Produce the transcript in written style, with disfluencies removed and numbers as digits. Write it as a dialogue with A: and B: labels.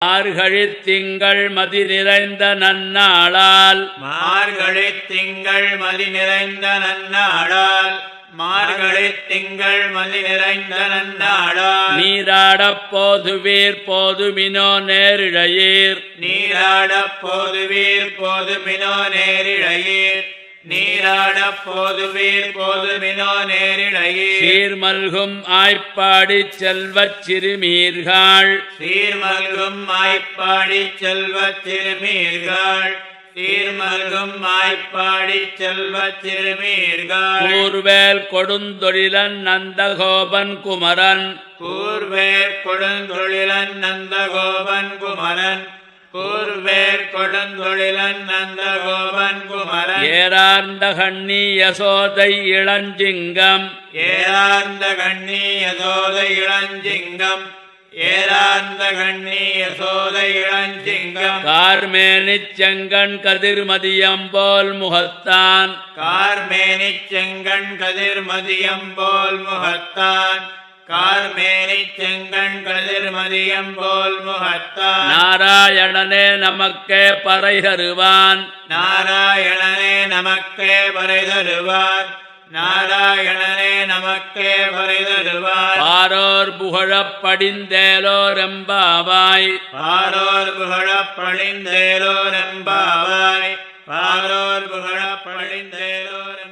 A: மார்கழித் திங்கள் மதி நிறைந்த நன்னாளால்
B: மார்கழித் திங்கள் மதி நிறைந்த நன்னாளால் மார்கழித் திங்கள் மதி நிறைந்த நன்னாளால்
A: நீராடப் போதுவீர் போதுமினோ நேரிழையீர்
B: நீராடப் போதுவீர் போதுமினோ நேரிழையீர் நீராடப் போதுவீர் போதுமினோ நேரிழையீர்
A: சீர்மல்கும் ஆய்ப்பாடிச் செல்வச் சிறுமீர்கள்
B: சீர்மல்கும் ஆய்ப்பாடி செல்வச் சிறுமீர்கள் சீர்மல்கும் ஆய்ப்பாடி செல்வச் சிறுமீர்கள்
A: கூர்வேல் கொடுந்தொழிலன் நந்தகோபன் குமரன்
B: கூர்வேற் கொடுந்தொழிலன் நந்தகோபன் குமரன் கூர்வேற் கொடுந்தொழிலன் நந்தகோபன் குமரன்
A: ஏரார்ந்த கண்ணி யசோதை இளஞ்சிங்கம்
B: ஏரார்ந்த கண்ணி யசோதை இளஞ்சிங்கம் ஏரார்ந்த கண்ணி யசோதை இளஞ்சிங்கம்
A: கார்மேனிச் செங்கண் கதிர்மதியம் போல் முகத்தான்
B: கார்மேனிச் செங்கண் கதிர்மதியம் போல் முகத்தான் கார்மேனிச் செங்கண் கதிர்மதியம் போல் முகத்தான்
A: நாராயணனே நமக்கே பறை தருவான்
B: நாராயணனே நமக்கே பறை தருவார் நாராயணனே நமக்கே பறை தருவார்
A: பாரோர் புகழப் படிந்தேலோரெம்பாவாய்
B: பாரோர் புகழப் பழிந்தேலோரெம்பாவாய் பாரோர் புகழப் பழிந்தேலோரெம்பாவாய்